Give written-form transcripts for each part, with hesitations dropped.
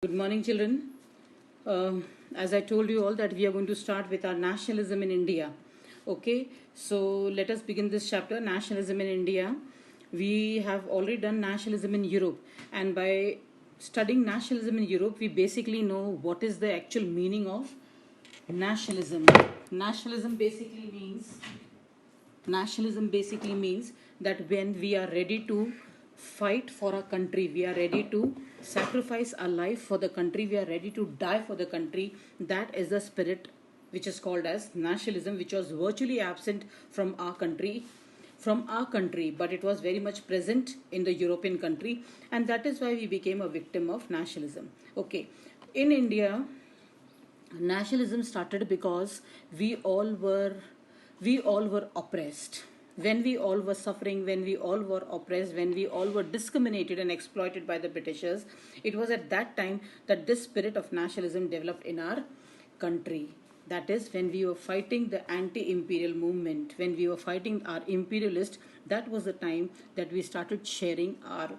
Good morning, children. As I told you all that we are going to start with our nationalism in India. Okay, so let us begin this chapter, nationalism in India. We have already done nationalism in Europe, and by studying nationalism in Europe, we basically know what is the actual meaning of nationalism. Nationalism basically means Nationalism basically means that when we are ready to fight for our country, we are ready to sacrifice our life for the country, we are ready to die for the country. That is the spirit which is called as nationalism, which was virtually absent from our country, but it was very much present in the European country, and that is why we became a victim of nationalism. Okay, in India, nationalism started because we all were we all were oppressed. When we all were suffering, when we all were oppressed, when we all were discriminated and exploited by the Britishers, it was at that time that this spirit of nationalism developed in our country. That is, when we were fighting the anti-imperial movement, when we were fighting our imperialist, that was the time that we started sharing our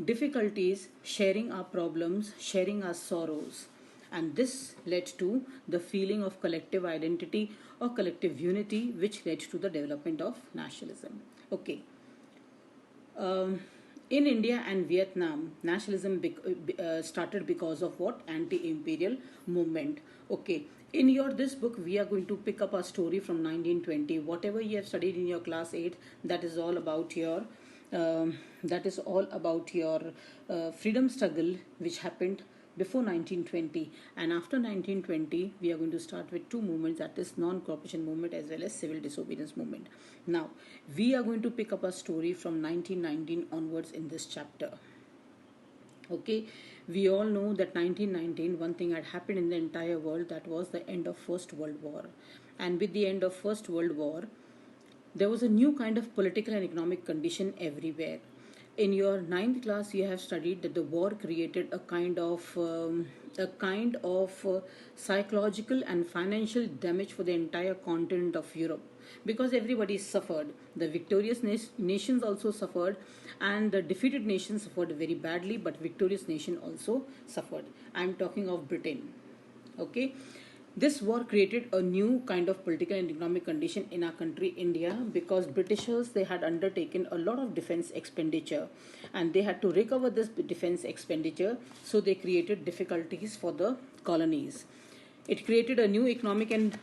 difficulties, sharing our problems, sharing our sorrows, and this led to the feeling of collective identity or collective unity, which led to the development of nationalism. Okay. In India and Vietnam, nationalism started because of what? Anti-imperial movement. Okay. In your this book, we are going to pick up a story from 1920. Whatever you have studied in your class 8, that is all about your freedom struggle which happened before 1920, and after 1920 we are going to start with two movements, that is non-cooperation movement as well as civil disobedience movement. Now we are going to pick up a story from 1919 onwards in this chapter. Okay, we all know that 1919 one thing had happened in the entire world, that was the end of First World War. And with the end of First World War, there was a new kind of political and economic condition everywhere. In your ninth class, you have studied that the war created a kind of psychological and financial damage for the entire continent of Europe, because everybody suffered. The victorious nations also suffered, and the defeated nations suffered very badly, but victorious nation also suffered. I am talking of Britain. Okay, this war created a new kind of political and economic condition in our country, India, because Britishers, they had undertaken a lot of defense expenditure, and they had to recover this defense expenditure, so they created difficulties for the colonies. It created a new economic and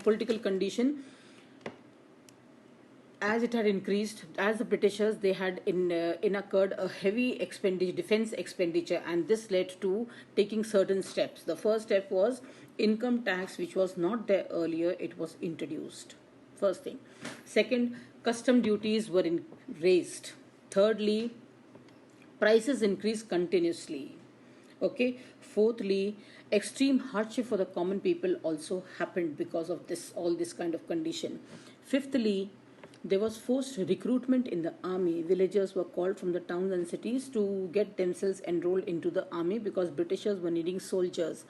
political condition. As it had increased, as the Britishers, they had incurred a heavy defense expenditure, and this led to taking certain steps. The first step was income tax, which was not there earlier, it was introduced. First thing. Second, custom duties were raised. Thirdly, prices increased continuously. Okay. Fourthly, extreme hardship for the common people also happened because of all this kind of condition. Fifthly, there was forced recruitment in the army. Villagers were called from the towns and cities to get themselves enrolled into the army because Britishers were needing soldiers.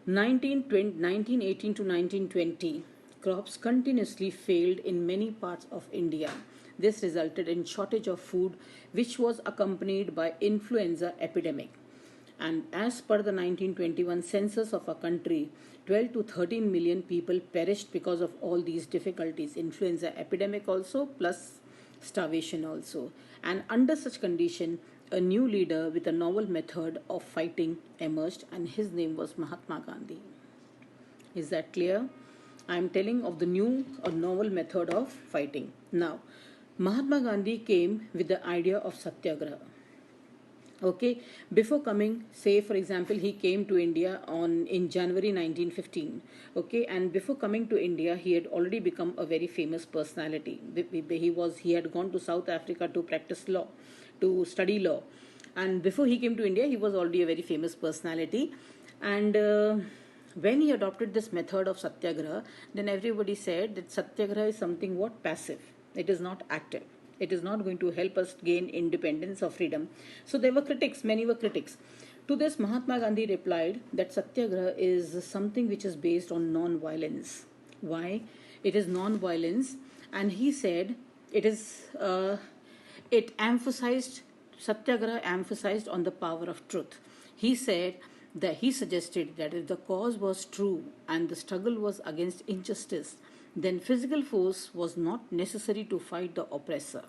1918 to 1920, crops continuously failed in many parts of India. This resulted in shortage of food, which was accompanied by influenza epidemic. And as per the 1921 census of our country, 12 to 13 million people perished because of all these difficulties, influenza epidemic also, plus starvation also. And under such condition, a new leader with a novel method of fighting emerged, and his name was Mahatma Gandhi. Is that clear? I am telling of the new or novel method of fighting. Now, Mahatma Gandhi came with the idea of satyagraha. Okay, before coming, say for example, he came to India in January 1915. Okay, and before coming to India, he had already become a very famous personality. He had gone to South Africa to practice law, to study law, and before he came to India, he was already a very famous personality. And when he adopted this method of satyagraha, then everybody said that satyagraha is something what? Passive. It is not active. It is not going to help us gain independence or freedom. So there were critics, many were critics. To this, Mahatma Gandhi replied that satyagraha is something which is based on non-violence. Why? It is non-violence, and he said it emphasized, satyagraha emphasized on the power of truth. He said that he suggested that if the cause was true and the struggle was against injustice, then physical force was not necessary to fight the oppressor.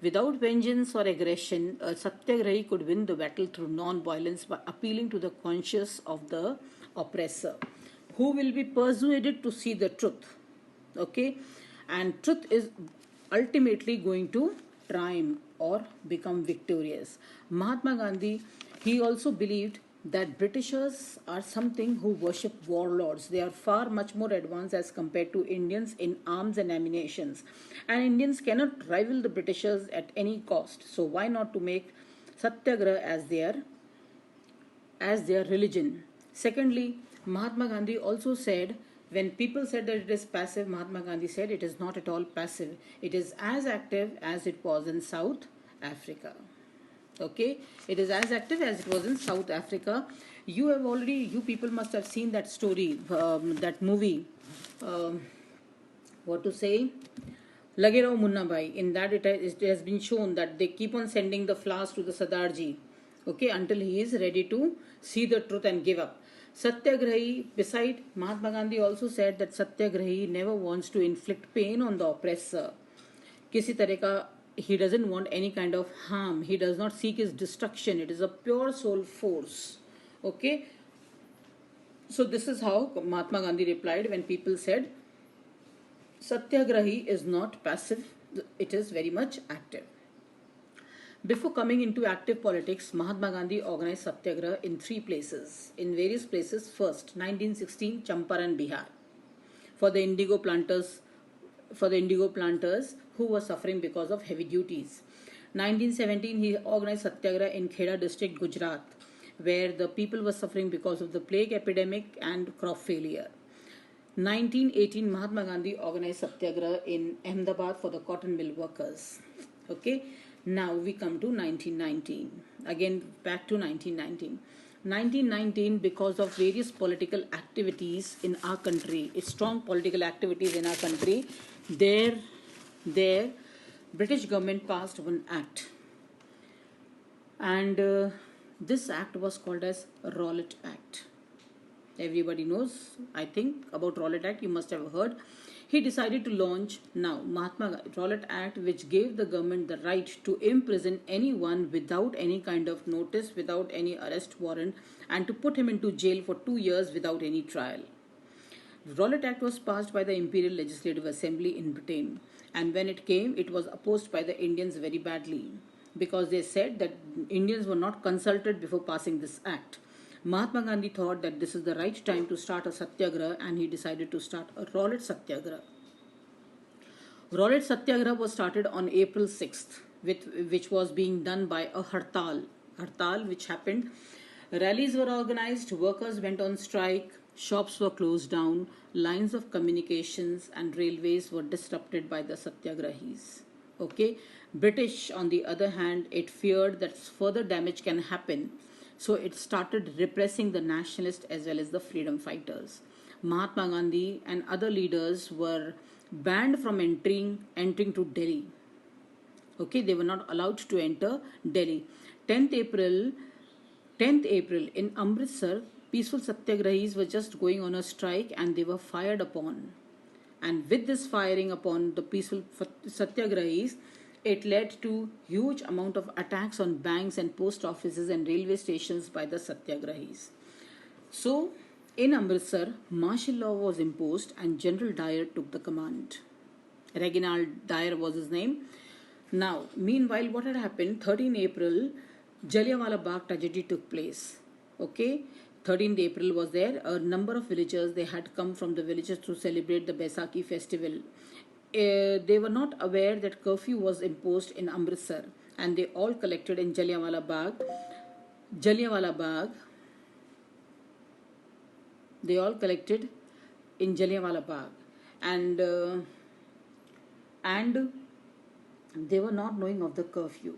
Without vengeance or aggression, a satyagrahi could win the battle through non-violence by appealing to the conscience of the oppressor, who will be persuaded to see the truth. Okay, and truth is ultimately going to triumph or become victorious. Mahatma Gandhi, he also believed that Britishers are something who worship warlords. They are far much more advanced as compared to Indians in arms and ammunitions. And Indians cannot rival the Britishers at any cost. So why not to make Satyagraha as their religion? Secondly, Mahatma Gandhi also said, when people said that it is passive, Mahatma Gandhi said it is not at all passive. It is as active as it was in South Africa. Okay, it is as active as it was in South Africa. You people must have seen that story, that movie, what to say, Lage Raho Munna Bhai. In that it has been shown that they keep on sending the flowers to the Sardarji, okay, until he is ready to see the truth and give up. Satyagrahi, beside Mahatma Gandhi also said that Satyagrahi never wants to inflict pain on the oppressor. किसी तरह का, he doesn't want any kind of harm. He does not seek his destruction. It is a pure soul force. Okay. So this is how Mahatma Gandhi replied when people said Satyagrahi is not passive, it is very much active. Before coming into active politics, Mahatma Gandhi organized Satyagraha in 3 places, in various places. First, 1916, Champaran, Bihar, for the indigo planters, who were suffering because of heavy duties. 1917, he organized Satyagraha in Kheda district, Gujarat, where the people were suffering because of the plague epidemic and crop failure. 1918, Mahatma Gandhi organized Satyagraha in Ahmedabad for the cotton mill workers. Okay, now we come to 1919. Again, back to 1919. 1919, because of various political activities in our country, strong political activities in our country, there, British government passed one act, and this act was called as Rowlatt Act. Everybody knows, I think, about Rowlatt Act. You must have heard. He decided to launch Rowlatt Act, which gave the government the right to imprison anyone without any kind of notice, without any arrest warrant, and to put him into jail for 2 years without any trial. Rowlatt Act was passed by the Imperial Legislative Assembly in Britain, and when it came, it was opposed by the Indians very badly, because they said that Indians were not consulted before passing this act. Mahatma Gandhi thought that this is the right time to start a satyagraha, and he decided to start a Rowlatt Satyagraha. Rowlatt Satyagraha was started on April 6th, which was being done by a hartal which happened. Rallies were organized, workers went on strike, shops were closed down, lines of communications and railways were disrupted by the satyagrahis. Okay, British, on the other hand, it feared that further damage can happen, so it started repressing the nationalists as well as the freedom fighters. Mahatma Gandhi and other leaders were banned from entering to Delhi. Okay, they were not allowed to enter Delhi. 10th April in Amritsar, peaceful satyagrahis were just going on a strike and they were fired upon. And with this firing upon the peaceful satyagrahis, it led to huge amount of attacks on banks and post offices and railway stations by the satyagrahis. So, in Amritsar, martial law was imposed and General Dyer took the command. Reginald Dyer was his name. Now, meanwhile, what had happened? 13 April, Jallianwala Bagh tragedy took place. Okay, 13th April was there. A number of villagers, they had come from the villages to celebrate the Baisakhi festival. They were not aware that curfew was imposed in Amritsar, and they all collected in Jallianwala Bagh. They all collected in Jallianwala Bagh, and they were not knowing of the curfew.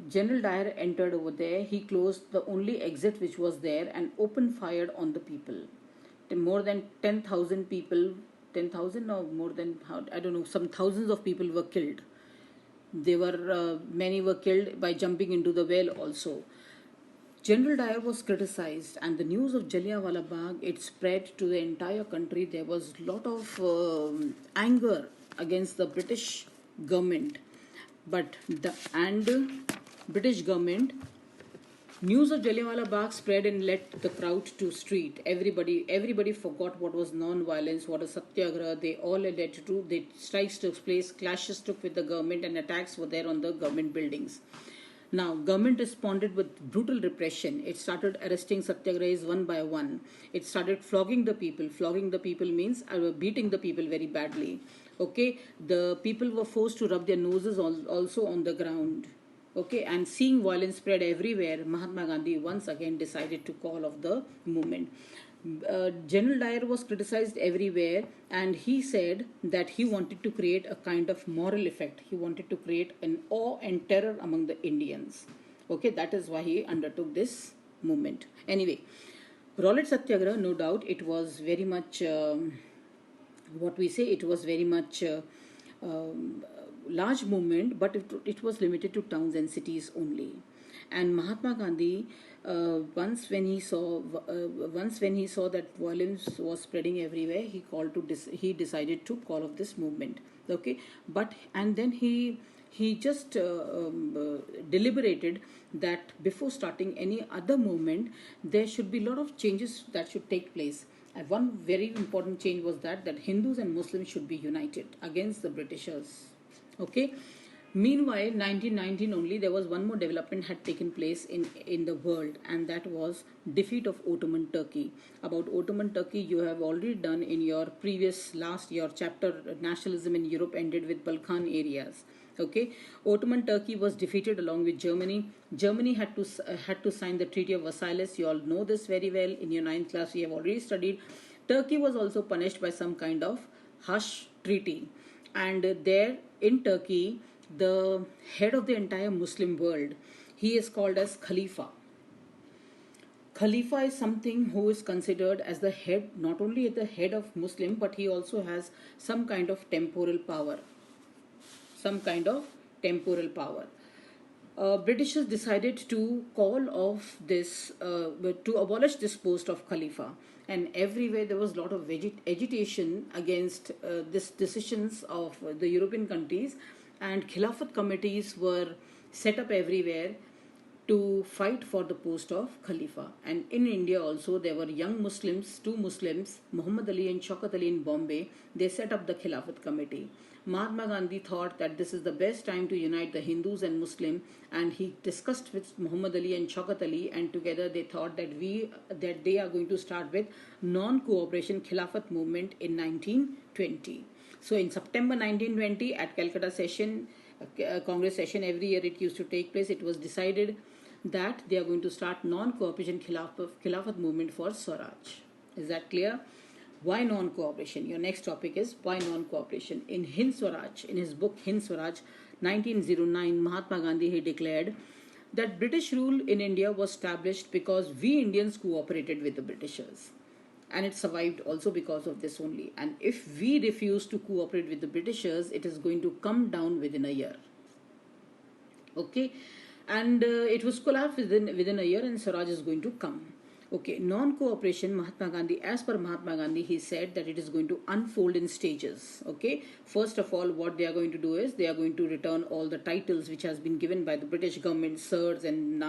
General Dyer entered over there. He closed the only exit which was there and opened fire on the people. More than 10,000 people, 10,000 or more than, I don't know, some thousands of people were killed. Many were killed by jumping into the well also. General Dyer was criticized, and the news of Jallianwala Bagh it spread to the entire country. There was a lot of anger against the British government, but the British government. News of Jallianwala Bagh spread and led the crowd to street. Everybody forgot what was non-violence, what a satyagraha. They all led to. They strikes took place, clashes took with the government, and attacks were there on the government buildings. Now, government responded with brutal repression. It started arresting satyagrahis one by one. It started flogging the people. Flogging the people means beating the people very badly. Okay, the people were forced to rub their noses also on the ground. Okay, and seeing violence spread everywhere, Mahatma Gandhi once again decided to call off the movement. General Dyer was criticized everywhere, and he said that he wanted to create a kind of moral effect. He wanted to create an awe and terror among the Indians. Okay, that is why he undertook this movement. Anyway, Rowlatt Satyagraha, no doubt, it was very much what we say. It was very much. Large movement, but it was limited to towns and cities only. And Mahatma Gandhi, once when he saw that violence was spreading everywhere, he decided to call off this movement. Okay, but and then he just deliberated that before starting any other movement, there should be a lot of changes that should take place. And one very important change was that Hindus and Muslims should be united against the Britishers. Okay. Meanwhile, 1919 only, there was one more development had taken place in the world, and that was defeat of Ottoman Turkey. About Ottoman Turkey, you have already done in your your chapter, Nationalism in Europe ended with Balkan areas. Okay, Ottoman Turkey was defeated along with Germany. Germany had to sign the Treaty of Versailles. You all know this very well. In your 9th class, we have already studied. Turkey was also punished by some kind of hush treaty, and there in Turkey, the head of the entire Muslim world, he is called as Khalifa. Khalifa is something who is considered as the head, not only the head of Muslim, but he also has some kind of temporal power. Some kind of temporal power. Britishers decided to call off this, to abolish this post of Khalifa. And everywhere there was a lot of agitation against this decisions of the European countries, and Khilafat committees were set up everywhere to fight for the post of Khalifa. And in India also, there were young Muslims, two Muslims, Muhammad Ali and Shaukat Ali in Bombay. They set up the Khilafat committee. Mahatma Gandhi thought that this is the best time to unite the Hindus and Muslim, and he discussed with Muhammad Ali and Shaukat Ali, and together they thought that they are going to start with non-cooperation Khilafat movement in 1920. So in September 1920 at Calcutta session, Congress session, every year it used to take place, it was decided that they are going to start non-cooperation Khilafat movement for Swaraj. Is that clear? Why non-cooperation? Your next topic is why non-cooperation. In Hind Swaraj, in his book Hind Swaraj, 1909, Mahatma Gandhi, he declared that British rule in India was established because we Indians cooperated with the Britishers. And it survived also because of this only. And if we refuse to cooperate with the Britishers, it is going to come down within a year. Okay, and it was collapsed within a year, and Swaraj is going to come. Okay, non-cooperation, Mahatma Gandhi, as per Mahatma Gandhi, he said that it is going to unfold in stages. Okay, first of all, what they are going to do is they are going to return all the titles which has been given by the British government, sirs and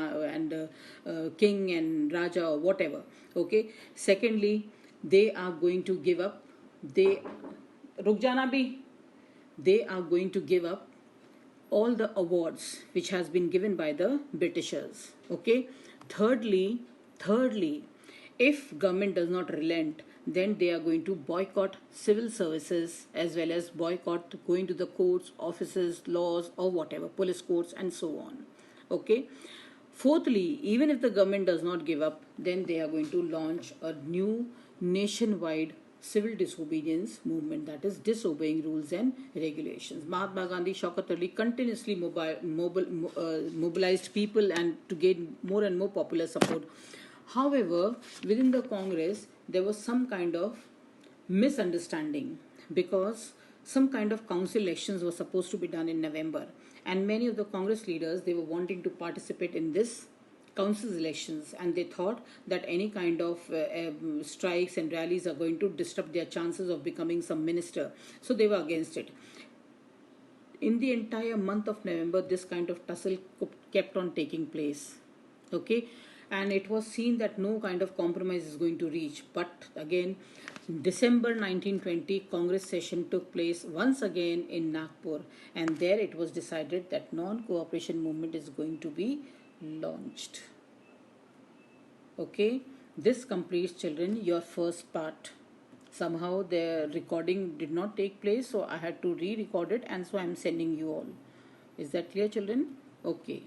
king and raja or whatever. Okay, secondly, they are going to give up. They are going to give up all the awards which has been given by the Britishers. Okay, thirdly, if government does not relent, then they are going to boycott civil services as well as boycott going to the courts, offices, laws or whatever, police courts and so on. Okay. Fourthly, even if the government does not give up, then they are going to launch a new nationwide civil disobedience movement, that is disobeying rules and regulations. Mahatma Gandhi, Shaukat Ali continuously mobilized people and to gain more and more popular support. However, within the Congress, there was some kind of misunderstanding because some kind of council elections were supposed to be done in November, and many of the Congress leaders, they were wanting to participate in this council elections, and they thought that any kind of strikes and rallies are going to disrupt their chances of becoming some minister. So they were against it. In the entire month of November, this kind of tussle kept on taking place. Okay, and it was seen that no kind of compromise is going to reach. But again, December 1920, Congress session took place once again in Nagpur, and there it was decided that non-cooperation movement is going to be launched. Okay, this completes, children, your first part. Somehow the recording did not take place, so I had to re-record it, and so I'm sending you all. Is that clear, children? Okay.